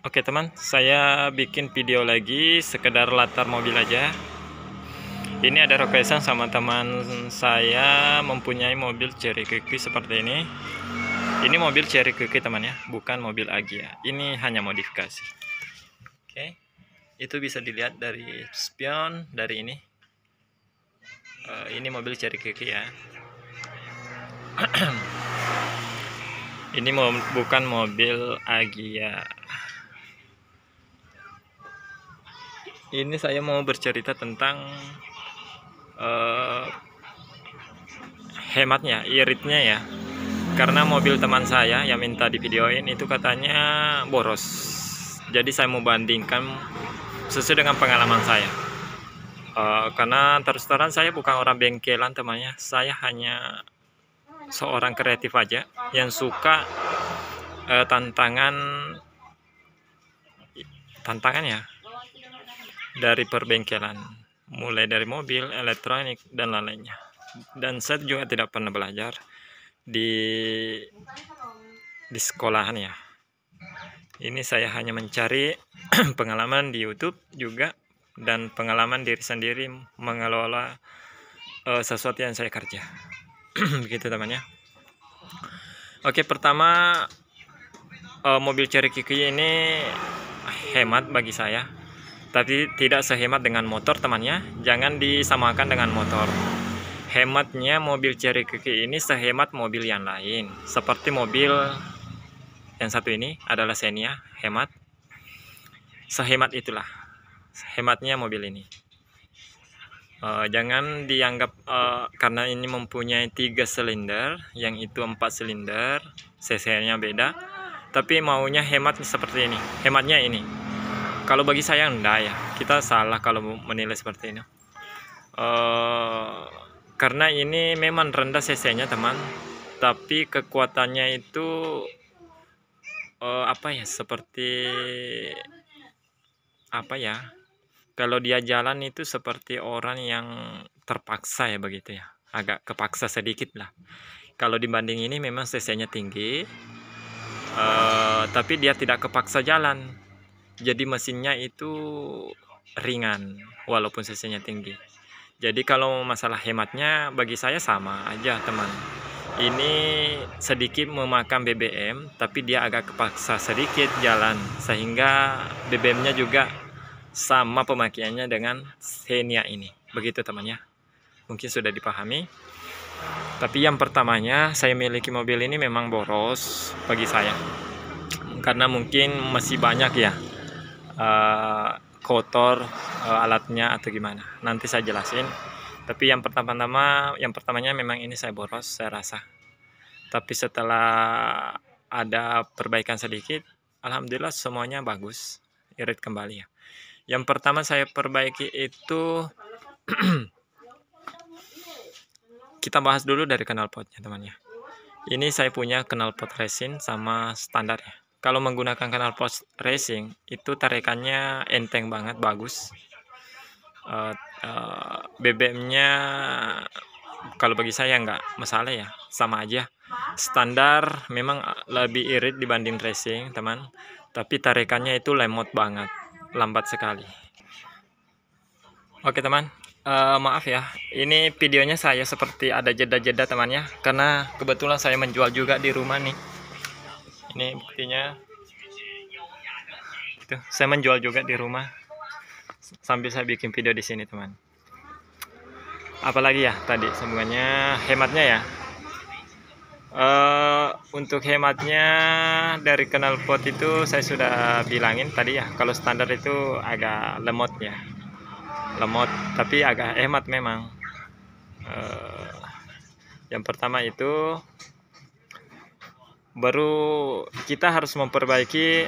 Oke teman, saya bikin video lagi sekedar latar mobil aja. Ini ada requestan sama teman saya mempunyai mobil Cherry Kiki seperti ini. Ini mobil Cherry Kiki teman ya, bukan mobil Agya. Ini hanya modifikasi. Oke, itu bisa dilihat dari spion dari ini. Ini mobil Cherry Kiki ya. Ini bukan mobil Agya. Ini saya mau bercerita tentang hematnya, iritnya ya. Karena mobil teman saya yang minta di videoin itu katanya boros. Jadi saya mau bandingkan sesuai dengan pengalaman saya. Karena terus terang saya bukan orang bengkelan temannya. Saya hanya seorang kreatif aja yang suka tantangan ya dari perbengkelan, mulai dari mobil, elektronik dan lain-lainnya. Dan saya juga tidak pernah belajar di sekolahan ya. Ini saya hanya mencari pengalaman di YouTube juga dan pengalaman diri sendiri mengelola sesuatu yang saya kerja. Begitu temannya. Oke, pertama mobil Cherry Kiki ini hemat bagi saya, tapi tidak sehemat dengan motor temannya. Jangan disamakan dengan motor. Hematnya mobil Cherry Kiki ini sehemat mobil yang lain. Seperti mobil yang satu ini adalah Xenia, hemat. Sehemat itulah hematnya mobil ini. Jangan dianggap karena ini mempunyai 3 silinder, yang itu 4 silinder, cc-nya beda, tapi maunya hemat seperti ini. Hematnya ini. Kalau bagi saya enggak ya, kita salah kalau menilai seperti ini. Karena ini memang rendah cc-nya teman, tapi kekuatannya itu seperti kalau dia jalan itu seperti orang yang terpaksa ya, begitu ya, agak kepaksa sedikit lah. Kalau dibanding ini memang cc-nya tinggi, tapi dia tidak kepaksa jalan. Jadi mesinnya itu ringan walaupun cc-nya tinggi. Jadi kalau masalah hematnya bagi saya sama aja teman. Ini sedikit memakan BBM, tapi dia agak kepaksa sedikit jalan, sehingga BBM-nya juga sama pemakaiannya dengan Xenia ini. Begitu temannya. Mungkin sudah dipahami. Tapi yang pertamanya, saya miliki mobil ini memang boros bagi saya. Karena mungkin masih banyak ya kotor alatnya atau gimana. Nanti saya jelasin. Tapi yang pertamanya memang ini saya boros, saya rasa. Tapi setelah ada perbaikan sedikit, alhamdulillah semuanya bagus, irit kembali ya. Yang pertama saya perbaiki itu kita bahas dulu dari knalpotnya temannya. Ini saya punya knalpot racing sama standar ya. Kalau menggunakan knalpot racing itu tarikannya enteng banget, bagus. BBM-nya kalau bagi saya nggak masalah ya, sama aja. Standar memang lebih irit dibanding racing teman, tapi tarikannya itu lemot banget, lambat sekali. Oke teman, maaf ya, ini videonya saya seperti ada jeda-jeda temannya, karena kebetulan saya menjual juga di rumah nih. Ini buktinya, saya menjual juga di rumah sambil saya bikin video di sini teman. Apalagi ya tadi sambungannya, hematnya ya. Untuk hematnya dari knalpot itu saya sudah bilangin tadi ya, kalau standar itu agak lemot ya, lemot tapi agak hemat memang. Yang pertama itu baru kita harus memperbaiki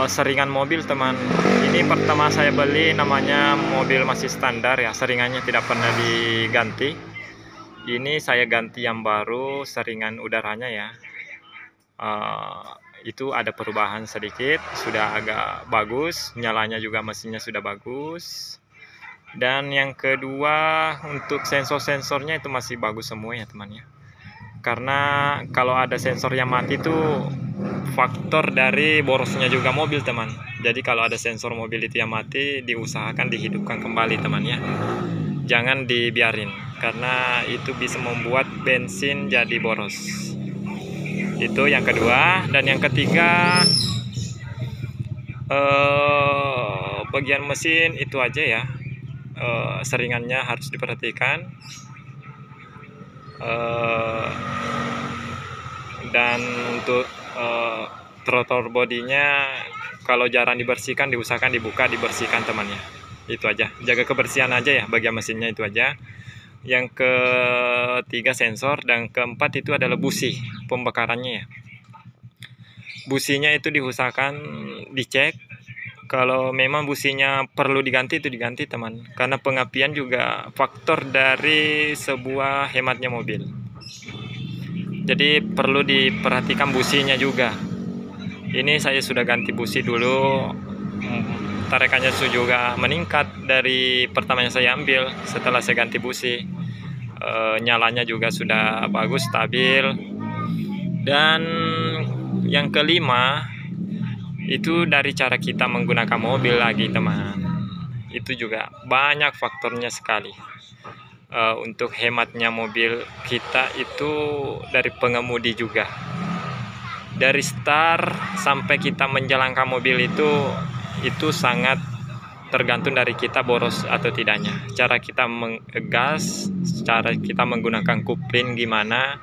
seringan mobil teman. Ini pertama saya beli namanya mobil masih standar ya, seringannya tidak pernah diganti. Ini saya ganti yang baru, seringan udaranya ya. Itu ada perubahan sedikit, sudah agak bagus, nyalanya juga mesinnya sudah bagus. Dan yang kedua untuk sensor-sensornya itu masih bagus semua ya teman ya. Karena kalau ada sensor yang mati itu faktor dari borosnya juga mobil, teman. Jadi kalau ada sensor mobil itu yang mati, diusahakan dihidupkan kembali, teman ya. Jangan dibiarin, karena itu bisa membuat bensin jadi boros. Itu yang kedua. Dan yang ketiga, bagian mesin itu aja ya. Seringannya harus diperhatikan. Dan untuk throttle bodinya, kalau jarang dibersihkan, diusahakan dibuka, dibersihkan, temannya. Itu aja, jaga kebersihan aja ya bagian mesinnya, itu aja. Yang ketiga sensor, dan keempat itu adalah busi pembakarannya ya. Businya itu diusahakan dicek. Kalau memang businya perlu diganti, itu diganti, teman, karena pengapian juga faktor dari sebuah hematnya mobil. Jadi perlu diperhatikan businya juga. Ini saya sudah ganti busi dulu, tarikannya juga meningkat dari pertama yang saya ambil. Setelah saya ganti busi, nyalanya juga sudah bagus, stabil. Dan yang kelima, itu dari cara kita menggunakan mobil lagi, teman. Itu juga banyak faktornya sekali. Untuk hematnya mobil kita itu dari pengemudi juga. Dari start sampai kita menjalankan mobil itu sangat tergantung dari kita boros atau tidaknya. Cara kita menggas, cara kita menggunakan kupling gimana,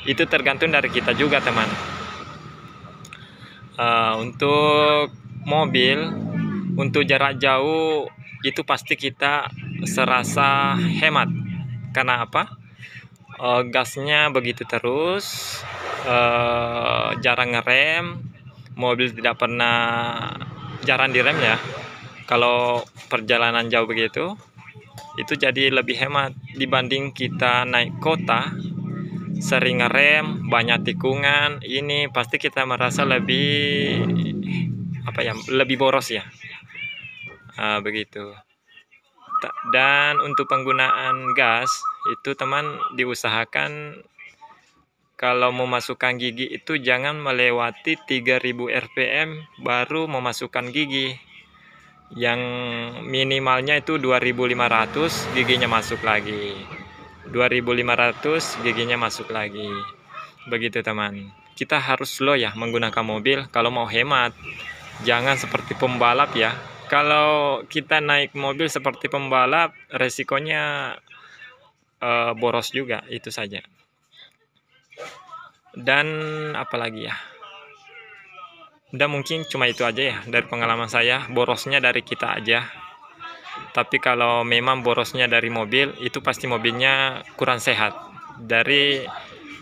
itu tergantung dari kita juga, teman. Untuk mobil, untuk jarak jauh itu pasti kita serasa hemat. Karena apa? Gasnya begitu terus, jarang ngerem, mobil tidak pernah jarang direm ya. Kalau perjalanan jauh begitu, itu jadi lebih hemat dibanding kita naik kota, sering ngerem, banyak tikungan. Ini pasti kita merasa lebih lebih boros ya. Begitu. Dan untuk penggunaan gas itu, teman, diusahakan kalau memasukkan gigi itu jangan melewati 3000 rpm baru memasukkan gigi. Yang minimalnya itu 2500, giginya masuk lagi. 2500, giginya masuk lagi. Begitu, teman. Kita harus slow ya menggunakan mobil kalau mau hemat. Jangan seperti pembalap ya. Kalau kita naik mobil seperti pembalap, resikonya boros juga, itu saja. Dan apalagi ya, udah, mungkin cuma itu aja ya dari pengalaman saya. Borosnya dari kita aja, tapi kalau memang borosnya dari mobil, itu pasti mobilnya kurang sehat.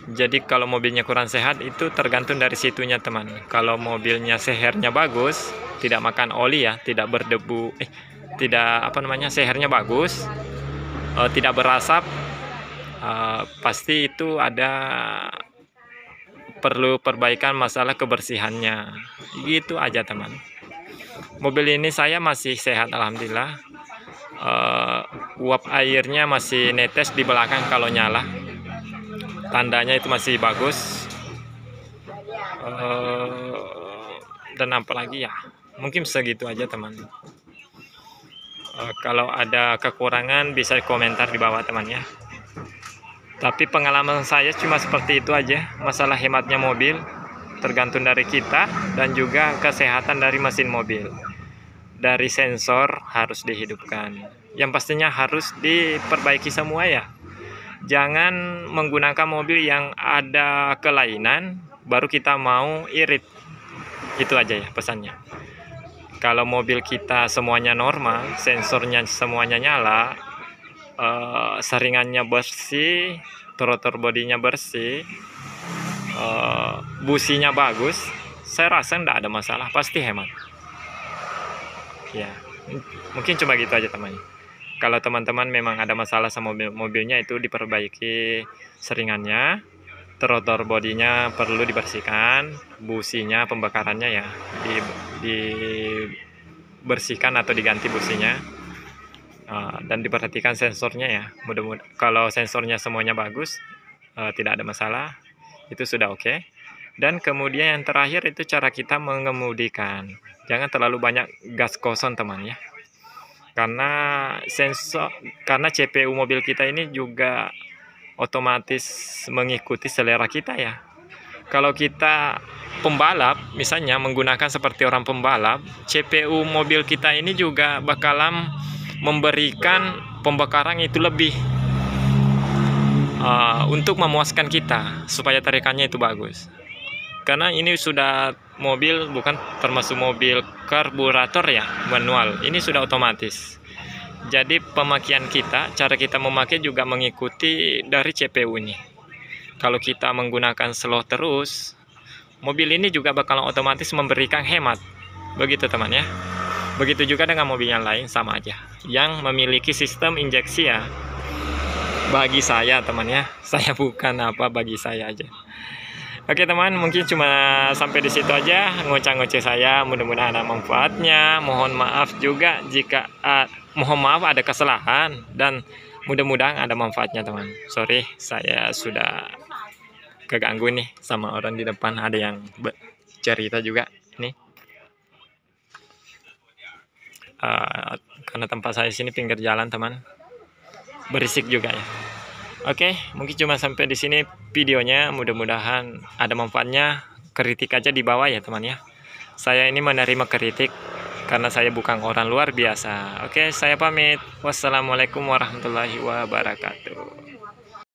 Jadi kalau mobilnya kurang sehat itu tergantung dari situnya, teman. Kalau mobilnya sehernya bagus, tidak makan oli ya, tidak berdebu, sehernya bagus, tidak berasap, pasti itu ada perlu perbaikan masalah kebersihannya. Gitu aja, teman. Mobil ini saya masih sehat, alhamdulillah. Uap airnya masih netes di belakang kalau nyala, tandanya itu masih bagus. Dan apalagi ya, mungkin segitu aja, teman. Kalau ada kekurangan bisa komentar di bawah, teman ya. Tapi pengalaman saya cuma seperti itu aja. Masalah hematnya mobil tergantung dari kita dan juga kesehatan dari mesin mobil. Dari sensor harus dihidupkan. Yang pastinya harus diperbaiki semua ya. Jangan menggunakan mobil yang ada kelainan baru kita mau irit. Itu aja ya pesannya. Kalau mobil kita semuanya normal, sensornya semuanya nyala, saringannya bersih, throttle bodinya bersih, businya bagus, saya rasa tidak ada masalah, pasti hemat ya. Mungkin cuma gitu aja, teman. Kalau teman-teman memang ada masalah sama mobilnya, itu diperbaiki saringannya, throttle bodinya perlu dibersihkan, businya pembakarannya ya dibersihkan atau diganti businya. Dan diperhatikan sensornya ya. Mudah-mudahan kalau sensornya semuanya bagus, tidak ada masalah, itu sudah oke. Dan kemudian yang terakhir itu cara kita mengemudikan. Jangan terlalu banyak gas kosong teman ya. Karena CPU mobil kita ini juga otomatis mengikuti selera kita ya. Kalau kita pembalap misalnya menggunakan seperti orang pembalap, CPU mobil kita ini juga bakalan memberikan pembakaran itu lebih untuk memuaskan kita supaya tarikannya itu bagus. Karena ini sudah mobil bukan termasuk mobil karburator ya, manual. Ini sudah otomatis. Jadi pemakaian kita, cara kita memakai juga mengikuti dari CPU ini. Kalau kita menggunakan slow terus, mobil ini juga bakal otomatis memberikan hemat. Begitu teman ya. Begitu juga dengan mobil yang lain, sama aja. Yang memiliki sistem injeksi ya. Bagi saya teman ya, saya bukan apa, bagi saya aja. Oke teman, mungkin cuma sampai di situ aja ngoceh-ngoceh saya. Mudah-mudahan ada manfaatnya. Mohon maaf juga jika ada kesalahan, dan mudah-mudahan ada manfaatnya teman. Sorry, saya sudah keganggu nih sama orang di depan. Ada yang cerita juga nih. Karena tempat saya sini pinggir jalan teman, berisik juga ya. Oke, mungkin cuma sampai di sini videonya. Mudah-mudahan ada manfaatnya. Kritik aja di bawah ya teman ya. Saya ini menerima kritik karena saya bukan orang luar biasa. Oke, saya pamit. Wassalamualaikum warahmatullahi wabarakatuh.